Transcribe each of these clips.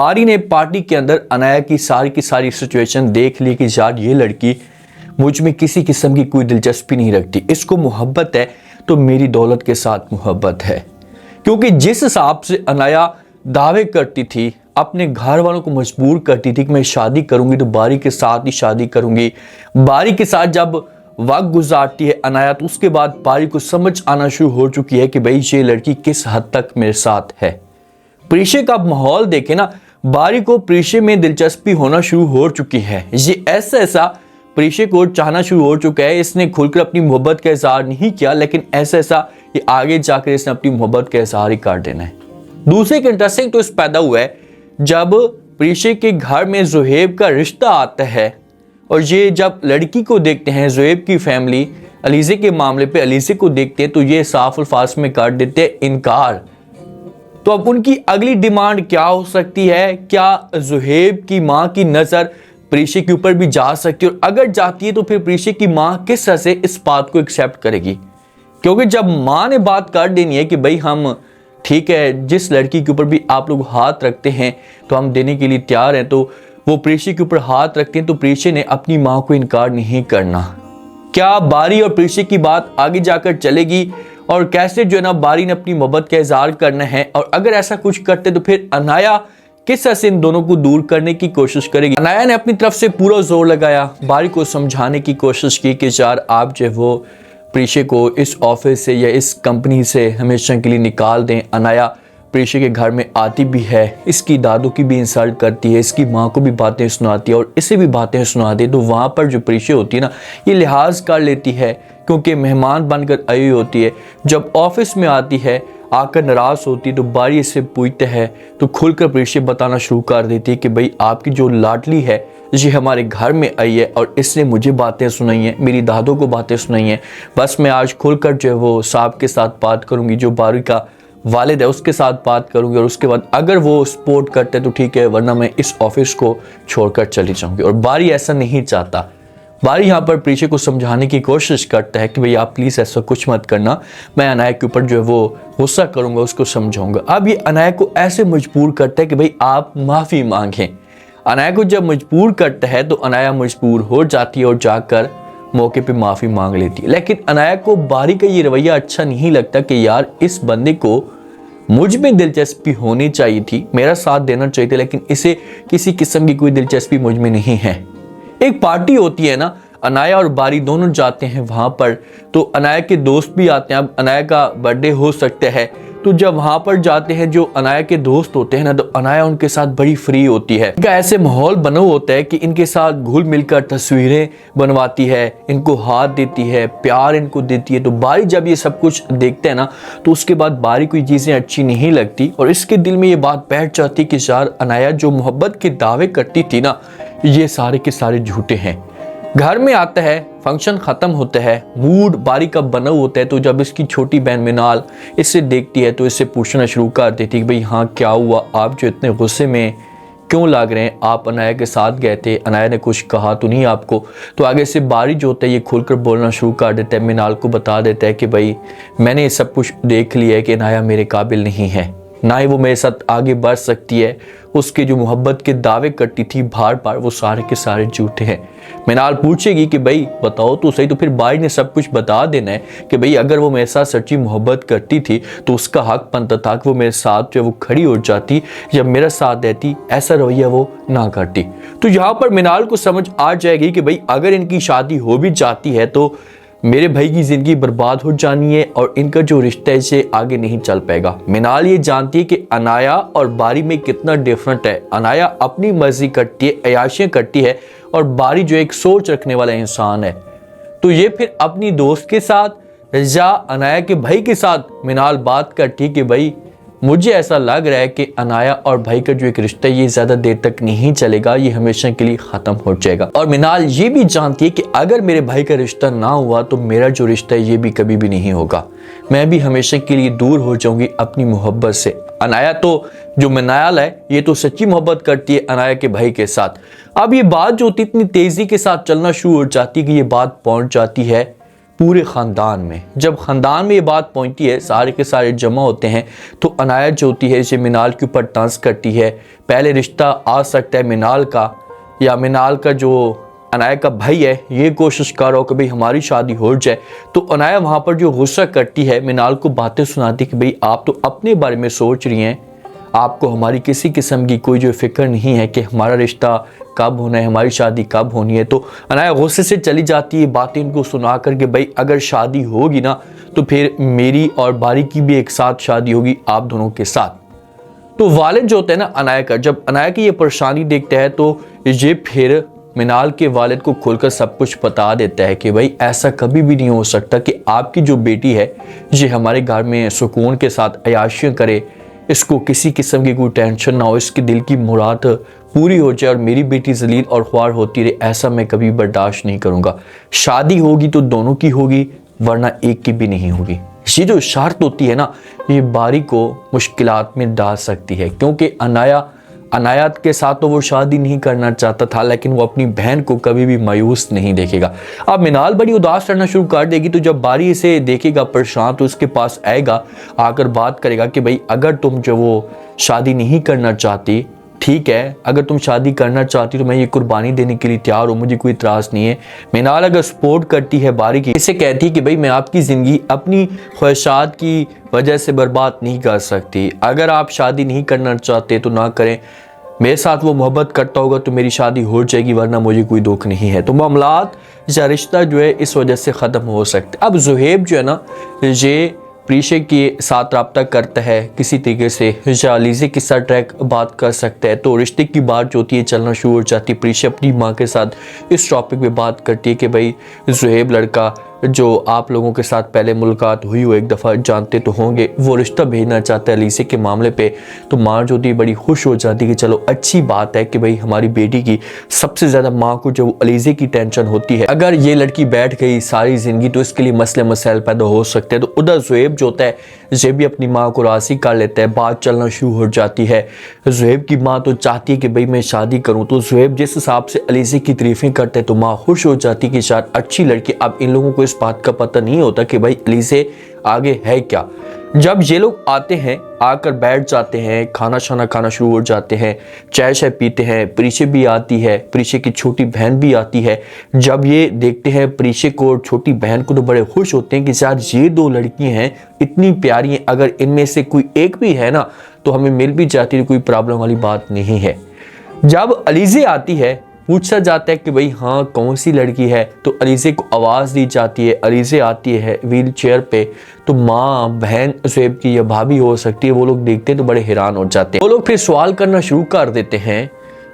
बारी ने पार्टी के अंदर अनाया की सारी सिचुएशन देख ली कि यार ये लड़की मुझ में किसी किस्म की कोई दिलचस्पी नहीं रखती, इसको मोहब्बत है तो मेरी दौलत के साथ मोहब्बत है। क्योंकि जिस हिसाब से अनाया दावे करती थी, अपने घर वालों को मजबूर करती थी कि मैं शादी करूंगी तो बारी के साथ ही शादी करूंगी। बारी के साथ जब वक्त गुजारती है अनाया, तो उसके बाद बारी को समझ आना शुरू हो चुकी है कि भाई ये लड़की किस हद तक मेरे साथ है। प्रीशे का माहौल देखे ना, बारी को प्रीशे में दिलचस्पी होना शुरू हो चुकी है। ये ऐसा प्रीशे को चाहना शुरू हो चुका है। इसने खुलकर अपनी मोहब्बत का इजहार नहीं किया, लेकिन ऐसा ये आगे जाकर इसने अपनी मोहब्बत का इजहार ही कर देना है। दूसरे एक इंटरेस्टिंग ट्विस्ट पैदा हुआ है जब प्रीशे के घर में ज़ुहैब का रिश्ता आता है, और ये जब लड़की को देखते हैं, ज़ुहैब की फैमिली अलीज़े के मामले पे अलीज़े को देखते हैं, तो ये साफ अल्फाज में कर देते हैं इनकार। तो अब उनकी अगली डिमांड क्या हो सकती है? क्या ज़ुहैब की माँ की नज़र प्रीशे के ऊपर भी जा सकती है? और अगर जाती है तो फिर प्रीशे की माँ किस तरह से इस बात को एक्सेप्ट करेगी? क्योंकि जब माँ ने बात कर देनी है कि भाई हम ठीक है, जिस लड़की के ऊपर भी आप लोग हाथ रखते हैं तो हम देने के लिए तैयार हैं, तो वो प्रीशे के ऊपर हाथ रखते हैं, तो प्रीशे ने अपनी माँ को इनकार नहीं करना। क्या बारी और प्रीशे की बात आगे जाकर चलेगी और कैसे जो है ना बारी ने अपनी मोहब्बत का इजहार करना है? और अगर ऐसा कुछ करते तो फिर अनाया किस तरह से इन दोनों को दूर करने की कोशिश करेगी? अनाया ने अपनी तरफ से पूरा जोर लगाया, बारी को समझाने की कोशिश की कि यार आप जो है वो प्रीशे को इस ऑफिस से या इस कंपनी से हमेशा के लिए निकाल दें। अनाया प्रीशे के घर में आती भी है, इसकी दादू की भी इंसल्ट करती है, इसकी माँ को भी बातें सुनाती है और इसे भी बातें सुनाती है। तो वहाँ पर जो प्रीशे होती है ना, ये लिहाज कर लेती है क्योंकि मेहमान बनकर आई हुई होती है। जब ऑफिस में आती है, आकर नाराज होती तो बारी इससे पूछते हैं, तो खुलकर प्रीशे बताना शुरू कर देती है कि भाई आपकी जो लाडली है ये हमारे घर में आई है और इसने मुझे बातें सुनाई हैं, मेरी दादों को बातें सुनाई हैं। बस मैं आज खुलकर जो है वो साहब के साथ बात करूंगी, जो बारी का वालिद है उसके साथ बात करूंगी, और उसके बाद अगर वो सपोर्ट करते तो ठीक है, वरना मैं इस ऑफिस को छोड़कर चली जाऊंगी। और बारी ऐसा नहीं चाहता। बारी यहाँ पर प्रीशे को समझाने की कोशिश करता है कि भाई आप प्लीज़ ऐसा कुछ मत करना, मैं अनाया के ऊपर जो है वो गुस्सा करूंगा, उसको समझाऊंगा। अब ये अनाया को ऐसे मजबूर करता है कि भाई आप माफ़ी मांगें। अनाया को जब मजबूर करता है तो अनाया मजबूर हो जाती है और जाकर मौके पे माफ़ी मांग लेती है। लेकिन अनाया को बारी का ये रवैया अच्छा नहीं लगता कि यार इस बंदे को मुझ में दिलचस्पी होनी चाहिए थी, मेरा साथ देना चाहिए था, लेकिन इसे किसी किस्म की कोई दिलचस्पी मुझ में नहीं है। एक पार्टी होती है ना, अनाया और बारी दोनों जाते हैं वहां पर, तो अनाया के दोस्त भी आते हैं। अब अनाया का बर्थडे हो सकता है, तो जब वहां पर जाते हैं जो अनाया के दोस्त होते हैं ना, तो अनाया उनके साथ बड़ी फ्री होती है। इनका ऐसे माहौल बना होता है कि इनके साथ घुल मिलकर तस्वीरें बनवाती है, इनको हाथ देती है, प्यार इनको देती है। तो बारी जब ये सब कुछ देखते हैं ना, तो उसके बाद बारी को ये चीज़ें अच्छी नहीं लगती और इसके दिल में ये बात बैठ जाती कि यार अनाया जो मोहब्बत के दावे करती थी ना, ये सारे के सारे झूठे हैं। घर में आता है, फंक्शन ख़त्म होता है, मूड बारी का बना होता है, तो जब इसकी छोटी बहन मिनाल इससे देखती है तो इससे पूछना शुरू कर देती है कि भाई हाँ क्या हुआ, आप जो इतने गुस्से में क्यों लग रहे हैं, आप अनाया के साथ गए थे, अनाया ने कुछ कहा तो नहीं आपको? तो आगे से बारी जो होता है ये खुलकर बोलना शुरू कर देता है, मिनाल को बता देता है कि भाई मैंने ये सब कुछ देख लिया है कि अनाया मेरे काबिल नहीं है, ना ही वो मेरे साथ आगे बढ़ सकती है। उसके जो मोहब्बत के दावे करती थी बार बार, वो सारे के सारे झूठे हैं। मिनाल पूछेगी कि भाई बताओ तो सही, तो फिर बारी ने सब कुछ बता देना है कि भाई अगर वो मेरे साथ सच्ची मोहब्बत करती थी तो उसका हक बनता था कि वो मेरे साथ जो वो खड़ी हो जाती, जब मेरा साथ देती, ऐसा रवैया वो ना करती। तो यहाँ पर मिनाल को समझ आ जाएगी कि भाई अगर इनकी शादी हो भी जाती है तो मेरे भाई की ज़िंदगी बर्बाद हो जानी है और इनका जो रिश्ता है इसे आगे नहीं चल पाएगा। मिनाल ये जानती है कि अनाया और बारी में कितना डिफरेंट है। अनाया अपनी मर्जी करती है, अयाशियाँ करती है, और बारी जो एक सोच रखने वाला इंसान है। तो ये फिर अपनी दोस्त के साथ या अनाया के भाई के साथ मिनाल बात करती है कि भाई मुझे ऐसा लग रहा है कि अनाया और भाई का जो एक रिश्ता है ये ज़्यादा देर तक नहीं चलेगा, ये हमेशा के लिए ख़त्म हो जाएगा। और मिनाल ये भी जानती है कि अगर मेरे भाई का रिश्ता ना हुआ तो मेरा जो रिश्ता है ये भी कभी भी नहीं होगा, मैं भी हमेशा के लिए दूर हो जाऊंगी अपनी मोहब्बत से। अनाया तो जो मिनाल है ये तो सच्ची मोहब्बत करती है अनाया के भाई के साथ। अब ये बात जो होती इतनी तेज़ी के साथ चलना शुरू हो जाती है कि ये बात पहुँच जाती है पूरे ख़ानदान में। जब ख़ानदान में ये बात पहुंचती है, सारे के सारे जमा होते हैं, तो अनाया जो होती है इसे मिनाल के ऊपर तंज करती है। पहले रिश्ता आ सकता है मिनाल का, या मिनाल का जो अनाया का भाई है ये कोशिश कर रहा हो कि भाई हमारी शादी हो जाए। तो अनाया वहाँ पर जो गुस्सा करती है, मिनाल को बातें सुनाती कि भाई आप तो अपने बारे में सोच रही हैं, आपको हमारी किसी किस्म की कोई जो फिक्र नहीं है कि हमारा रिश्ता कब होना है, हमारी शादी कब होनी है। तो अनाया गुस्से से चली जाती है, बातें इनको सुना कर के भाई अगर शादी होगी ना तो फिर मेरी और बारी की भी एक साथ शादी होगी आप दोनों के साथ। तो वालिद जो होता है ना अनाया का, जब अनाया की ये परेशानी देखता है तो ये फिर मिनाल के वालिद को खोलकर सब कुछ बता देता है कि भाई ऐसा कभी भी नहीं हो सकता कि आपकी जो बेटी है ये हमारे घर में सुकून के साथ अयाशियाँ करे, इसको किसी किस्म की कोई टेंशन ना हो, इसके दिल की मुराद पूरी हो जाए और मेरी बेटी जलील और ख्वार होती रहे, ऐसा मैं कभी बर्दाश्त नहीं करूँगा। शादी होगी तो दोनों की होगी, वरना एक की भी नहीं होगी। ये जो शर्त होती है ना, ये बारी को मुश्किलात में डाल सकती है, क्योंकि अनायात के साथ तो वो शादी नहीं करना चाहता था, लेकिन वो अपनी बहन को कभी भी मायूस नहीं देखेगा। अब मिनाल बड़ी उदास रहना शुरू कर देगी, तो जब बारी इसे देखेगा परेशान तो उसके पास आएगा, आकर बात करेगा कि भाई अगर तुम जो वो शादी नहीं करना चाहती, ठीक है, अगर तुम शादी करना चाहती तो मैं ये कुर्बानी देने के लिए तैयार हूँ, मुझे कोई इतराज़ नहीं है। मिनाल अगर सपोर्ट करती है बारी की, इसे कहती है कि भाई मैं आपकी ज़िंदगी अपनी ख्वाहिशात की वजह से बर्बाद नहीं कर सकती, अगर आप शादी नहीं करना चाहते तो ना करें, मेरे साथ वो मोहब्बत करता होगा तो मेरी शादी हो जाएगी, वरना मुझे कोई दुख नहीं है। तो मामलात या रिश्ता जो है इस वजह से ख़त्म हो सकता है। अब ज़ुहैब जो है ना ये प्रीशे के साथ रब्ता करता है किसी तरीके से, या अलीज़े के साथ ट्रैक बात कर सकता है, तो रिश्ते की बात जो होती है चलना शुरू हो जाती है। प्रीशे अपनी माँ के साथ इस टॉपिक पे बात करती है कि भाई ज़ुहैब लड़का जो आप लोगों के साथ पहले मुलाकात हुई हो, एक दफ़ा जानते तो होंगे, वो रिश्ता भेजना चाहता है अलीज़े के मामले पे। तो माँ जो थी बड़ी खुश हो जाती है कि चलो अच्छी बात है कि भाई हमारी बेटी की सबसे ज़्यादा माँ को जो अलीज़े की टेंशन होती है, अगर ये लड़की बैठ गई सारी ज़िंदगी तो इसके लिए मसले मसाइल पैदा हो सकते हैं। तो उधर ज़ुहैब जो होता है ये भी अपनी माँ को राज़ी कर लेता है, बात चलना शुरू हो जाती है। ज़ुहैब की माँ तो चाहती है कि भाई मैं शादी करूँ, तो ज़ुहैब जिस हिसाब से अलीज़े की तारीफ़ें करते हैं तो माँ खुश हो जाती है कि शायद अच्छी लड़की। अब इन लोगों को इस बात का पता नहीं होता कि भाई अलीज़े आगे है क्या। जब ये लोग आते हैं, आकर बैठ जाते हैं, खाना शाना खाना शुरू हो जाते हैं, चाय शाय पीते हैं, प्रीशे भी आती है, प्रीशे की छोटी बहन भी आती है। जब ये देखते हैं प्रीशे को और छोटी बहन को तो बड़े खुश होते हैं कि शायद ये दो लड़कियां हैं इतनी प्यारी हैं, अगर इनमें से कोई एक भी है ना तो हमें मिल भी जाती है, कोई प्रॉब्लम वाली बात नहीं है। जब अलीज़े आती है, पूछा जाता है कि भाई हाँ कौन सी लड़की है, तो अलीज़े को आवाज़ दी जाती है। अलीज़े आती है व्हील चेयर पे, तो माँ बहन ज़ुहैब की या भाभी हो सकती है, वो लोग देखते हैं तो बड़े हैरान हो जाते हैं। वो लोग फिर सवाल करना शुरू कर देते हैं।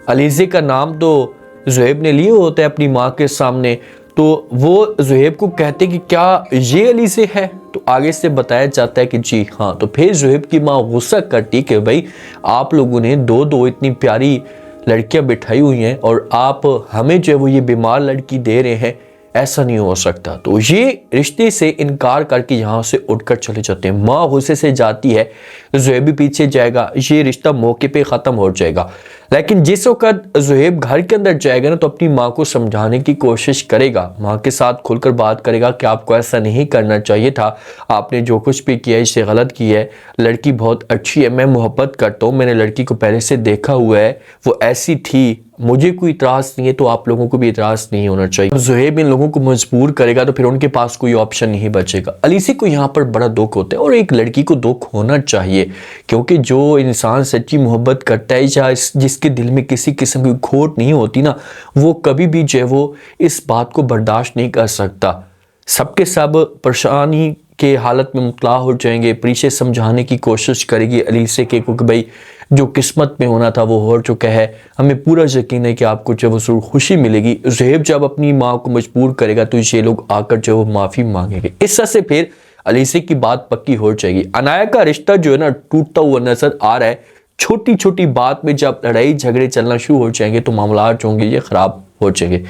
अलीज़े का नाम तो ज़ुहैब ने लिए होता है अपनी माँ के सामने, तो वो ज़ुहैब को कहते कि क्या ये अलीज़े है, तो आगे से बताया जाता है कि जी हाँ। तो फिर ज़ुहैब की माँ गुस्सा करती कि भाई आप लोगों ने दो इतनी प्यारी लड़कियां बिठाई हुई हैं और आप हमें जो है वो ये बीमार लड़की दे रहे हैं, ऐसा नहीं हो सकता। तो ये रिश्ते से इनकार करके यहाँ से उठकर चले जाते हैं। माँ गुस्से से जाती है, ज़ुहैब भी पीछे जाएगा, ये रिश्ता मौके पे ख़त्म हो जाएगा। लेकिन जिस वक्त ज़ुहैब घर के अंदर जाएगा ना तो अपनी माँ को समझाने की कोशिश करेगा, माँ के साथ खुलकर बात करेगा कि आपको ऐसा नहीं करना चाहिए था, आपने जो कुछ भी किया इससे गलत किया है, लड़की बहुत अच्छी है, मैं मोहब्बत करता हूँ, मैंने लड़की को पहले से देखा हुआ है, वो ऐसी थी, मुझे कोई इतराज़ नहीं है, तो आप लोगों को भी इतराज़ नहीं होना चाहिए। ज़ुहैब इन लोगों को मजबूर करेगा तो फिर उनके पास कोई ऑप्शन नहीं बचेगा। अलीज़े को यहाँ पर बड़ा दुख होता है और एक लड़की को दुख होना चाहिए, क्योंकि जो इंसान सच्ची मोहब्बत करता है या जिसके दिल में किसी किस्म की खोट नहीं होती ना, वो कभी भी जो है वो इस बात को बर्दाश्त नहीं कर सकता। सबके सब परेशानी के हालत में मुब्तला हो जाएंगे। प्रीशे समझाने की कोशिश करेगी अलीज़े के को कि भाई जो किस्मत में होना था वो हो चुका है, हमें पूरा यकीन है कि आपको जो वो ज़रूर खुशी मिलेगी। ज़ुहैब जब अपनी माँ को मजबूर करेगा तो ये लोग आकर जो वो माफ़ी मांगेंगे। इस तरह से फिर अलीज़े की बात पक्की हो जाएगी। अनाया का रिश्ता जो है ना टूटता हुआ नजर आ रहा है। छोटी छोटी बात में जब लड़ाई झगड़े चलना शुरू हो जाएंगे तो मामला जो होंगे ये ख़राब हो जाएंगे।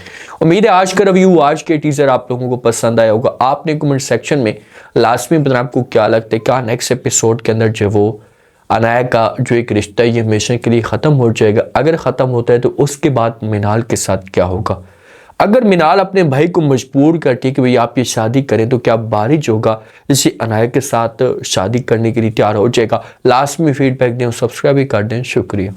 उम्मीद है आज का रिव्यू, आज के टीजर आप लोगों को पसंद आया होगा। आपने कमेंट सेक्शन में लास्ट में बताना आपको क्या लगता है, क्या नेक्स्ट एपिसोड के अंदर जो वो अनाया का जो एक रिश्ता है ये हमेशा के लिए ख़त्म हो जाएगा, अगर ख़त्म होता है तो उसके बाद मिनाल के साथ क्या होगा। अगर मिनाल अपने भाई को मजबूर करती है कि भाई आप ये शादी करें, तो क्या बारिश होगा जिसे अनाया के साथ शादी करने के लिए तैयार हो जाएगा? लास्ट में फीडबैक दें, सब्सक्राइब भी कर दें। शुक्रिया।